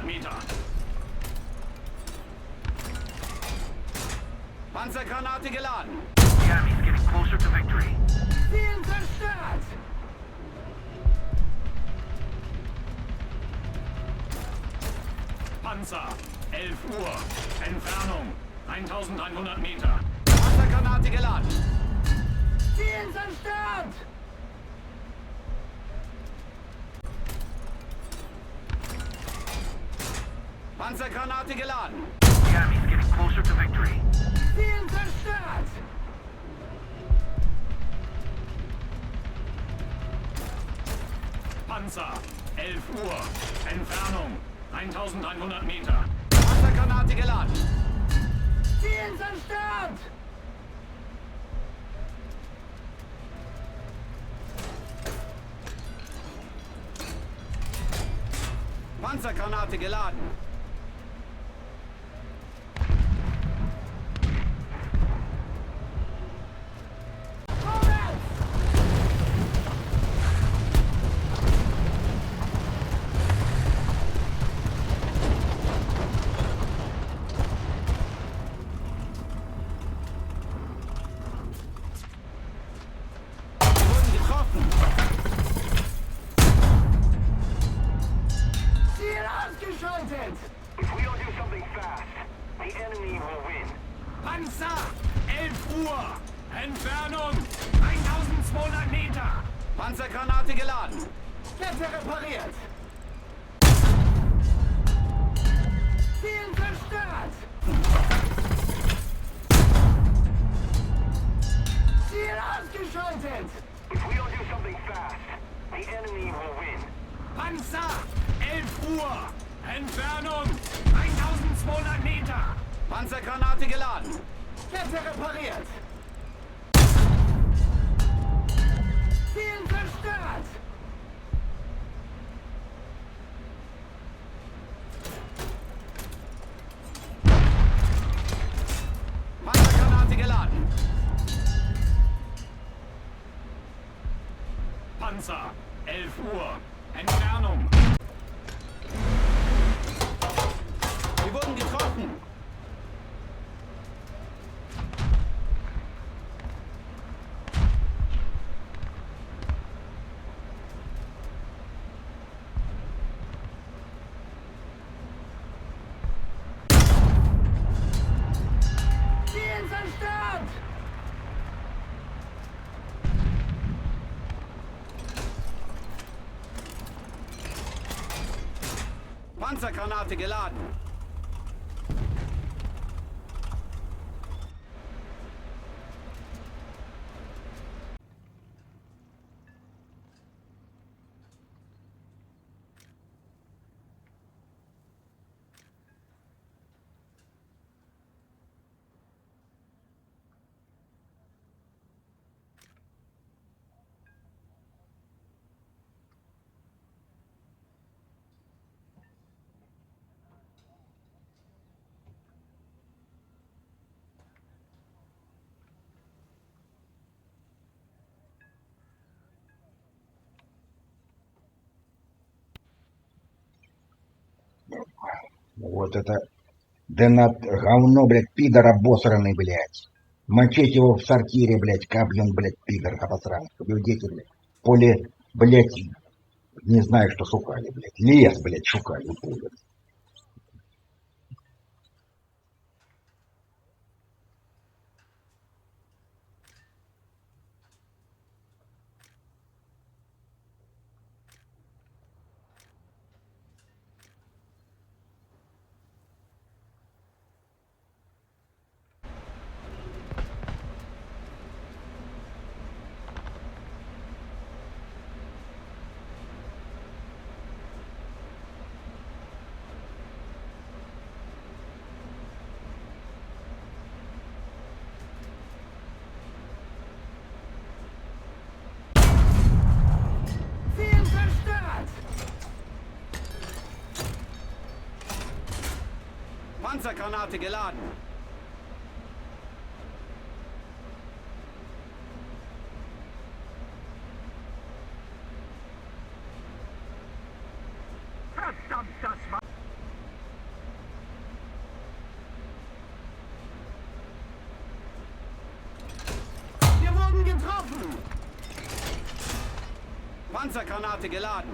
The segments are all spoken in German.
Meter. Panzergranate geladen. The enemy's getting closer to victory. Ziel zerstört. Panzer, 11 Uhr. Entfernung, 1100 Meter. Panzergranate geladen. Ziel zerstört. Panzergranate geladen. The enemy's getting closer to victory. Ziel zerstört. Panzer, 11 Uhr. Entfernung, 1100 Meter. Panzergranate geladen. Ziel zerstört. Panzergranate geladen. If we don't do something fast, the enemy will win. Panzer, 11 Uhr. Entfernung, 1200 Meter. Panzergranate geladen. Kette repariert. Ziel zerstört. Ziel ausgeschaltet. If we don't do something fast, the enemy will win. Panzer, 11 Uhr. Entfernung, 1200 Meter. Panzergranate geladen. Kette repariert. Ziel zerstört. Panzergranate geladen. Panzer, 11 Uhr. Entfernung. Wir wurden getroffen. Ziel zerstört. Panzergranate geladen. Вот это Денат говно, блядь, пидор обосранный, блядь. Мочить его в сортире, блядь, каблин, блядь, пидор обосранный. Вы дети, блядь, поле, блядь, не знаю, что шукали, блядь. Лес, блядь, шукали, блядь. Ziel zerstört. Panzergranate geladen. Verdammt, das war... Panzergranate geladen.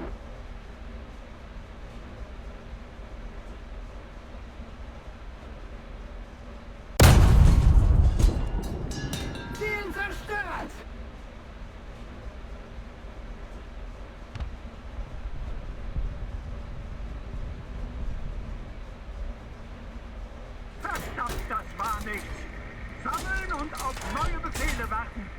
Ziel zerstört! Verdammt, das war nichts. Sammeln und auf neue Befehle warten.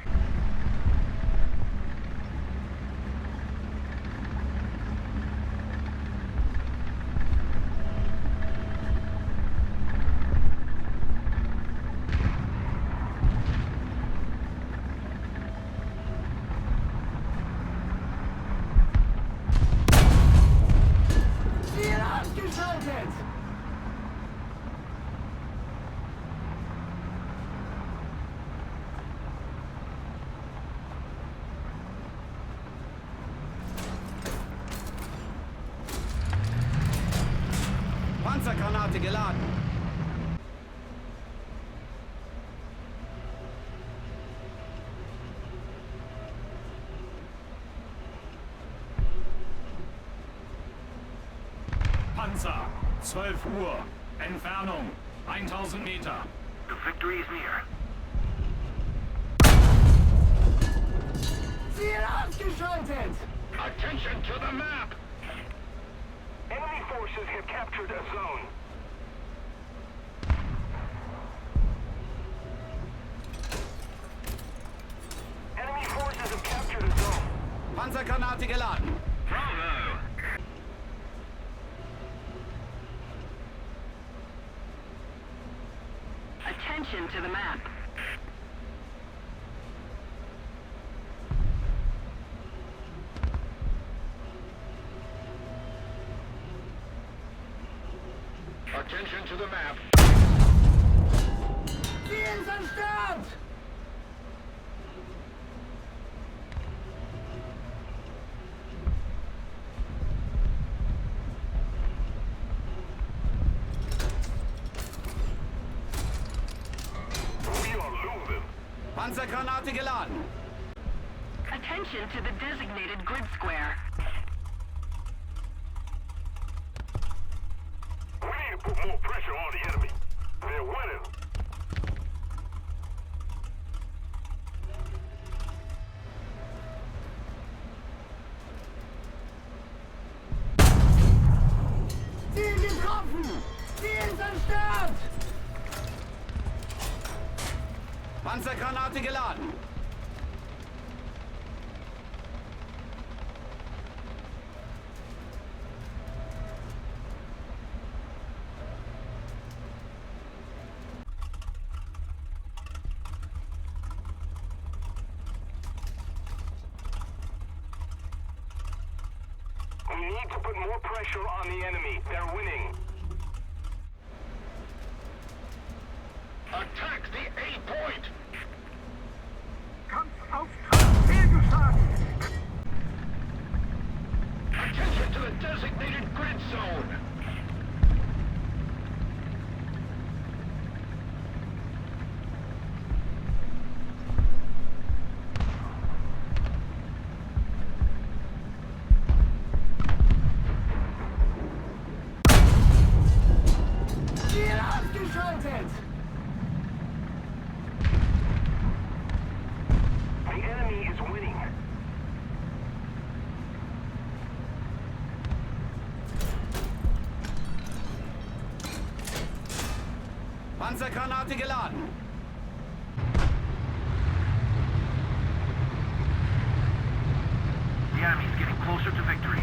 Ziel ausgeschaltet! Panzergranate geladen. Panzer, 12 Uhr. Entfernung, 1000 Meter. The victory is near. Ziel ausgeschaltet! Attention to the map! Enemy forces have captured a zone. Enemy forces have captured a zone. Panzergranate geladen. Bravo! Attention to the map. Attention to the map. Ziel zerstört! We are losing. Panzergranate geladen. Attention to the designated grid square. We need to put more pressure on the enemy. They're winning. Ziel getroffen! Ziel zerstört! Panzergranate geladen. We need to put more pressure on the enemy. They're winning. Attack the A point! Kampfauftrag fehlgeschlagen! Attention to the designated grid zone! Ziel ausgeschaltet! The enemy is winning. Panzergranate geladen. The enemy's getting closer to victory.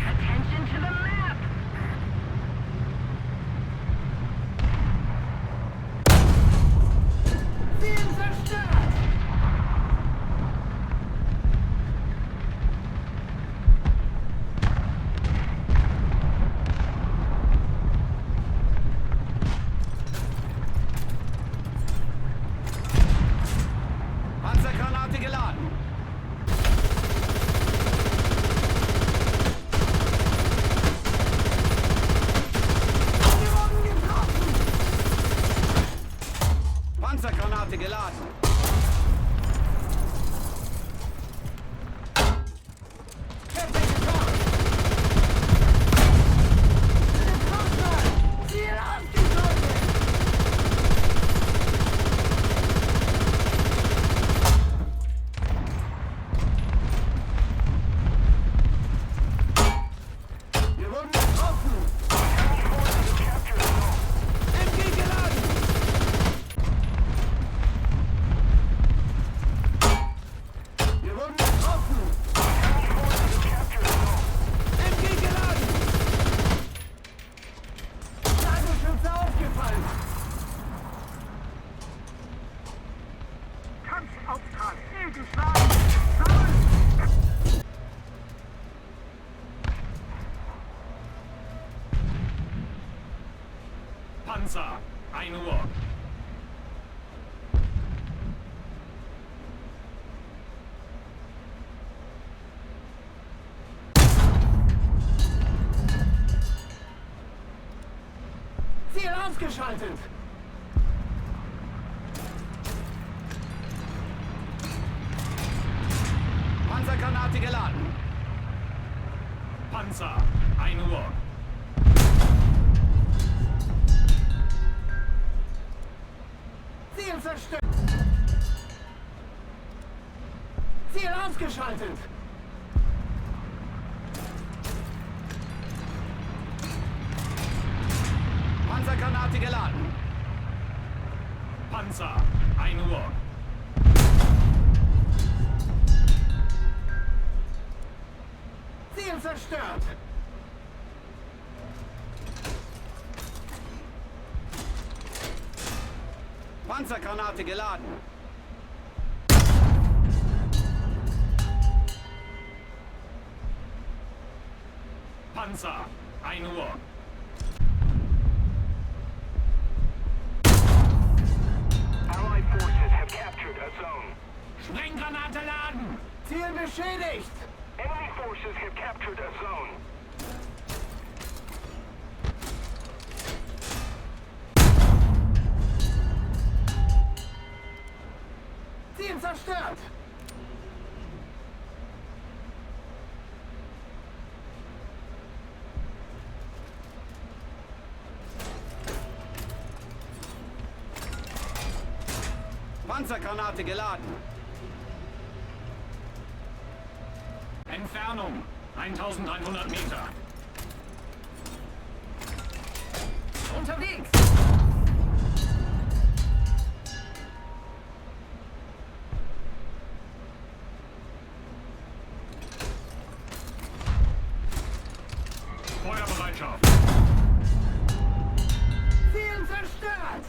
Attention to the map. Ziel zerstört! Panzer, 1 Uhr. Ziel ausgeschaltet! Panzergranate geladen! Panzer, 1 Uhr. Ziel zerstört! Ziel ausgeschaltet! Panzergranate geladen! Panzer, 1 Uhr. Ziel zerstört! Panzergranate geladen! Panzer, 1 Uhr. Allied forces have captured a zone. Sprenggranate laden! Ziel beschädigt! Enemy forces have captured a zone. Ziel zerstört! Panzergranate geladen! Entfernung, 1100 Meter. Unterwegs! Feuerbereitschaft. Ziel zerstört!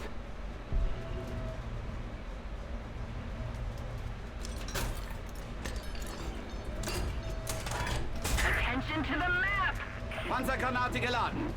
Attention to the map! Panzergranate geladen!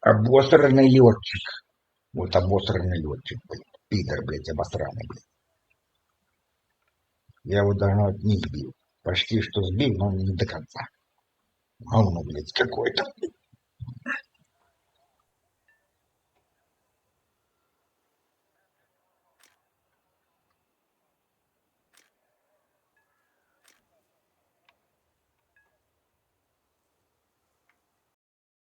Обосранный летчик. Вот обосранный летчик, блядь. Пидор, блядь, обосранный, блядь. Я его давно не сбил. Почти что сбил, но не до конца. Говно, блядь, какое-то.